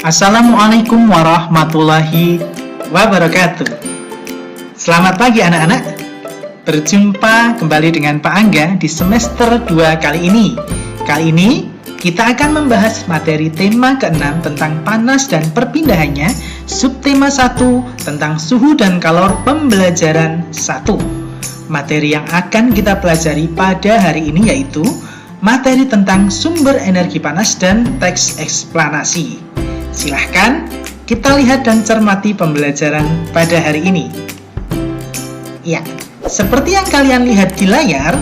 Assalamualaikum warahmatullahi wabarakatuh. Selamat pagi anak-anak. Berjumpa kembali dengan Pak Angga di semester 2 kali ini. Kali ini kita akan membahas materi tema ke-6 tentang panas dan perpindahannya, subtema 1 tentang suhu dan kalor pembelajaran 1. Materi yang akan kita pelajari pada hari ini yaitu materi tentang sumber energi panas dan teks eksplanasi. Silahkan kita lihat dan cermati pembelajaran pada hari ini. Ya, seperti yang kalian lihat di layar,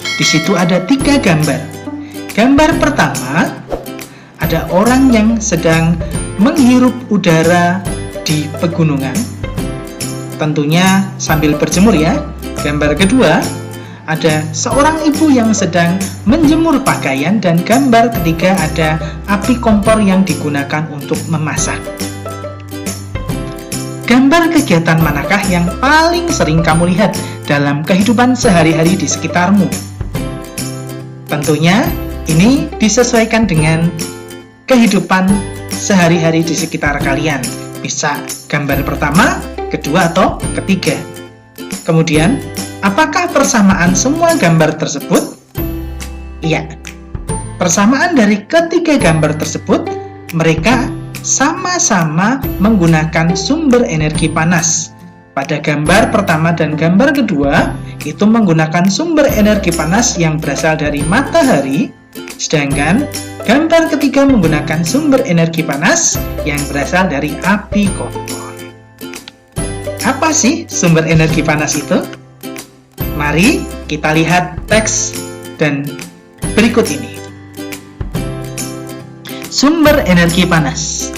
di situ ada 3 gambar. Gambar pertama, ada orang yang sedang menghirup udara di pegunungan. Tentunya sambil berjemur ya. Gambar kedua, ada seorang ibu yang sedang menjemur pakaian, dan gambar ketiga ada api kompor yang digunakan untuk memasak. Gambar kegiatan manakah yang paling sering kamu lihat dalam kehidupan sehari-hari di sekitarmu? Tentunya ini disesuaikan dengan kehidupan sehari-hari di sekitar kalian. Bisa gambar pertama, kedua, atau ketiga. Kemudian, apakah persamaan semua gambar tersebut? Iya, persamaan dari ketiga gambar tersebut, mereka sama-sama menggunakan sumber energi panas. Pada gambar pertama dan gambar kedua, itu menggunakan sumber energi panas yang berasal dari matahari, sedangkan gambar ketiga menggunakan sumber energi panas yang berasal dari api kompor. Apa sih sumber energi panas itu? Mari kita lihat teks dan berikut ini. Sumber energi panas.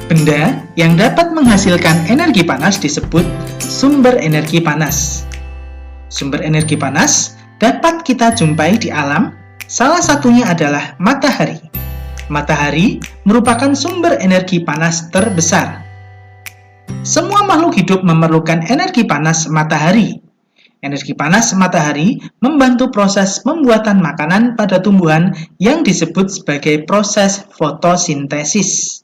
Benda yang dapat menghasilkan energi panas disebut sumber energi panas. Sumber energi panas dapat kita jumpai di alam, salah satunya adalah matahari. Matahari merupakan sumber energi panas terbesar. Semua makhluk hidup memerlukan energi panas matahari. Energi panas matahari membantu proses pembuatan makanan pada tumbuhan yang disebut sebagai proses fotosintesis.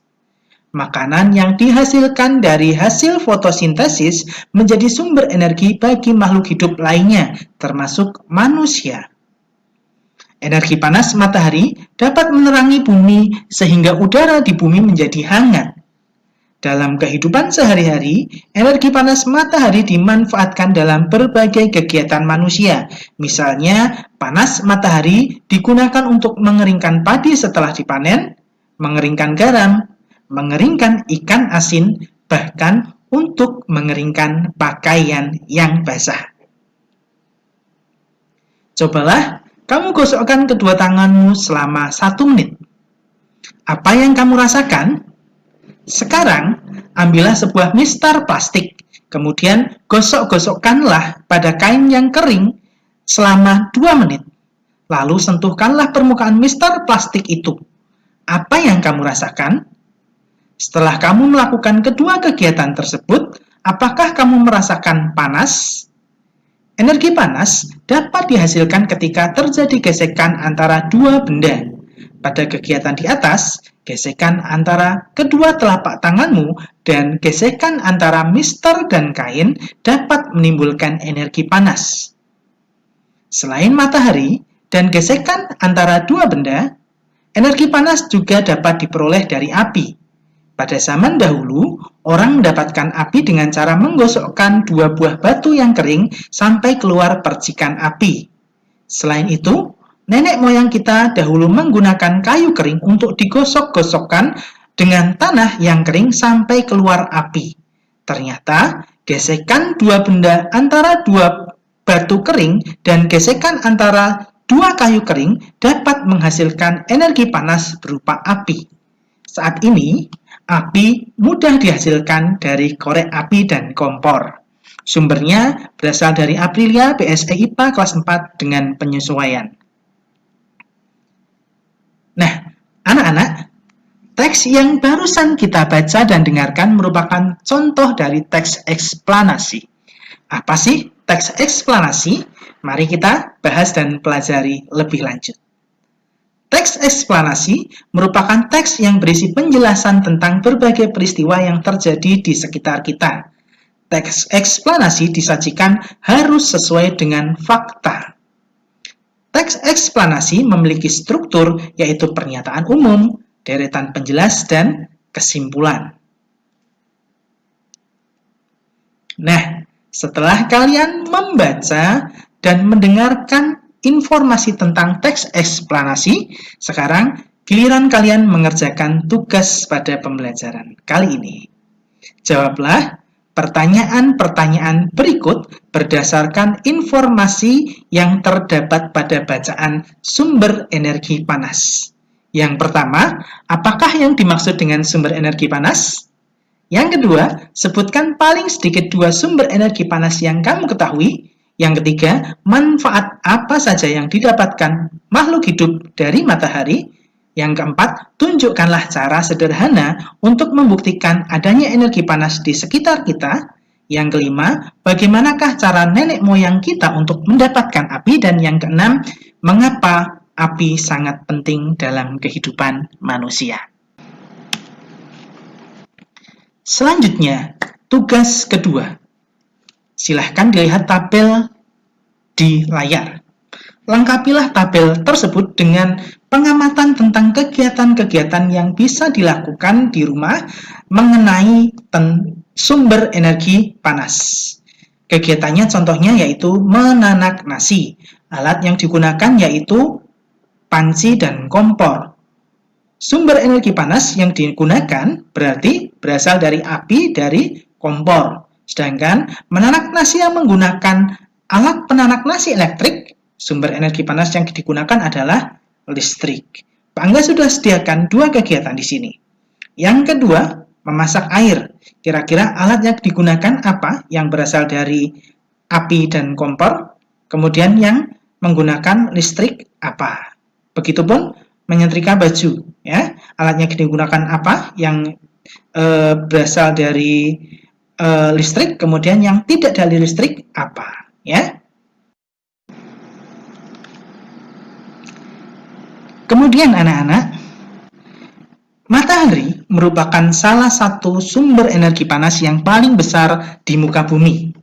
Makanan yang dihasilkan dari hasil fotosintesis menjadi sumber energi bagi makhluk hidup lainnya, termasuk manusia. Energi panas matahari dapat menerangi bumi sehingga udara di bumi menjadi hangat. Dalam kehidupan sehari-hari, energi panas matahari dimanfaatkan dalam berbagai kegiatan manusia. Misalnya, panas matahari digunakan untuk mengeringkan padi setelah dipanen, mengeringkan garam, mengeringkan ikan asin, bahkan untuk mengeringkan pakaian yang basah. Cobalah kamu gosokkan kedua tanganmu selama 1 menit. Apa yang kamu rasakan? Sekarang, ambillah sebuah mistar plastik, kemudian gosok-gosokkanlah pada kain yang kering selama 2 menit. Lalu sentuhkanlah permukaan mistar plastik itu. Apa yang kamu rasakan? Setelah kamu melakukan kedua kegiatan tersebut, apakah kamu merasakan panas? Energi panas dapat dihasilkan ketika terjadi gesekan antara dua benda. Pada kegiatan di atas, gesekan antara kedua telapak tanganmu dan gesekan antara mistar dan kain dapat menimbulkan energi panas. Selain matahari dan gesekan antara dua benda, energi panas juga dapat diperoleh dari api. Pada zaman dahulu, orang mendapatkan api dengan cara menggosokkan 2 buah batu yang kering sampai keluar percikan api. Selain itu, nenek moyang kita dahulu menggunakan kayu kering untuk digosok-gosokkan dengan tanah yang kering sampai keluar api. Ternyata, gesekan 2 benda antara 2 batu kering dan gesekan antara 2 kayu kering dapat menghasilkan energi panas berupa api. Saat ini, api mudah dihasilkan dari korek api dan kompor. Sumbernya berasal dari Aprilia BSE IPA kelas 4 dengan penyesuaian. Nah, anak-anak, teks yang barusan kita baca dan dengarkan merupakan contoh dari teks eksplanasi. Apa sih teks eksplanasi? Mari kita bahas dan pelajari lebih lanjut. Teks eksplanasi merupakan teks yang berisi penjelasan tentang berbagai peristiwa yang terjadi di sekitar kita. Teks eksplanasi disajikan harus sesuai dengan fakta. Teks eksplanasi memiliki struktur, yaitu pernyataan umum, deretan penjelas, dan kesimpulan. Nah, setelah kalian membaca dan mendengarkan informasi tentang teks eksplanasi, sekarang giliran kalian mengerjakan tugas pada pembelajaran kali ini. Jawablah pertanyaan-pertanyaan berikut berdasarkan informasi yang terdapat pada bacaan sumber energi panas. Yang pertama, apakah yang dimaksud dengan sumber energi panas? Yang kedua, sebutkan paling sedikit 2 sumber energi panas yang kamu ketahui. Yang ketiga, manfaat apa saja yang didapatkan makhluk hidup dari matahari. Yang keempat, tunjukkanlah cara sederhana untuk membuktikan adanya energi panas di sekitar kita. Yang kelima, bagaimanakah cara nenek moyang kita untuk mendapatkan api? Dan yang keenam, mengapa api sangat penting dalam kehidupan manusia? Selanjutnya, tugas kedua. Silahkan dilihat tabel di layar. Lengkapilah tabel tersebut dengan pengamatan tentang kegiatan-kegiatan yang bisa dilakukan di rumah mengenai sumber energi panas. Kegiatannya contohnya yaitu menanak nasi. Alat yang digunakan yaitu panci dan kompor. Sumber energi panas yang digunakan berarti berasal dari api dari kompor. Sedangkan menanak nasi yang menggunakan alat penanak nasi elektrik, sumber energi panas yang digunakan adalah listrik. Pak Angga sudah sediakan 2 kegiatan di sini. Yang kedua, memasak air. Kira-kira alat yang digunakan apa? Yang berasal dari api dan kompor. Kemudian yang menggunakan listrik apa? Begitupun menyetrika baju. Ya, alatnya digunakan apa? Yang berasal dari listrik. Kemudian yang tidak dari listrik apa? Ya. Kemudian anak-anak, matahari merupakan salah satu sumber energi panas yang paling besar di muka bumi.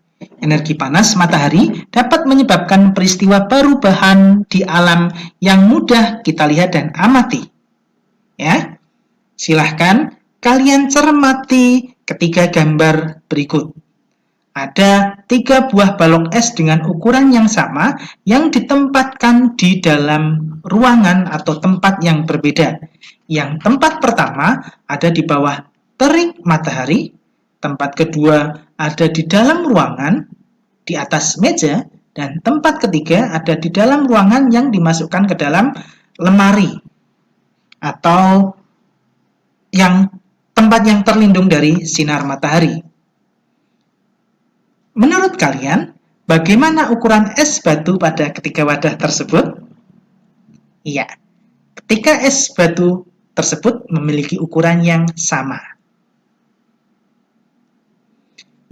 Energi panas matahari dapat menyebabkan peristiwa perubahan di alam yang mudah kita lihat dan amati. Ya, silahkan kalian cermati ketiga gambar berikut. Ada 3 buah balok es dengan ukuran yang sama yang ditempatkan di dalam ruangan atau tempat yang berbeda. Yang tempat pertama ada di bawah terik matahari, tempat kedua ada di dalam ruangan, di atas meja, dan tempat ketiga ada di dalam ruangan yang dimasukkan ke dalam lemari atau tempat yang terlindung dari sinar matahari. Menurut kalian, bagaimana ukuran es batu pada ketiga wadah tersebut? Iya, ketika es batu tersebut memiliki ukuran yang sama.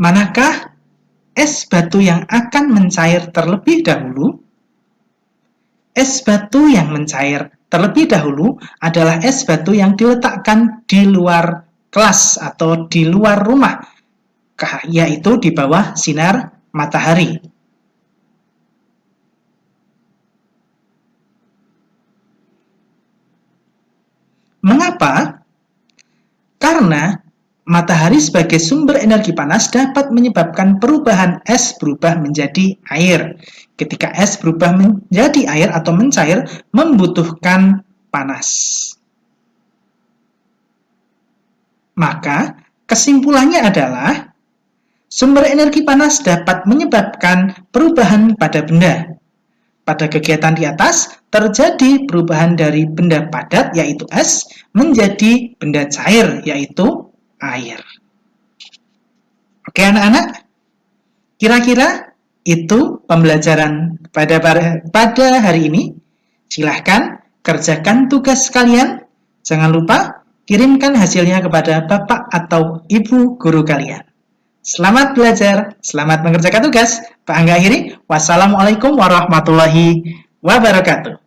Manakah es batu yang akan mencair terlebih dahulu? Es batu yang mencair terlebih dahulu adalah es batu yang diletakkan di luar kelas atau di luar rumah, yaitu di bawah sinar matahari. Mengapa? Karena matahari sebagai sumber energi panas dapat menyebabkan perubahan es berubah menjadi air. Ketika es berubah menjadi air atau mencair, membutuhkan panas. Maka, kesimpulannya adalah sumber energi panas dapat menyebabkan perubahan pada benda. Pada kegiatan di atas, terjadi perubahan dari benda padat, yaitu es, menjadi benda cair, yaitu air. Oke anak-anak, kira-kira itu pembelajaran pada hari ini. Silahkan kerjakan tugas kalian. Jangan lupa kirimkan hasilnya kepada Bapak atau Ibu guru kalian. Selamat belajar, selamat mengerjakan tugas. Pak Angga akhiri, wassalamualaikum warahmatullahi wabarakatuh.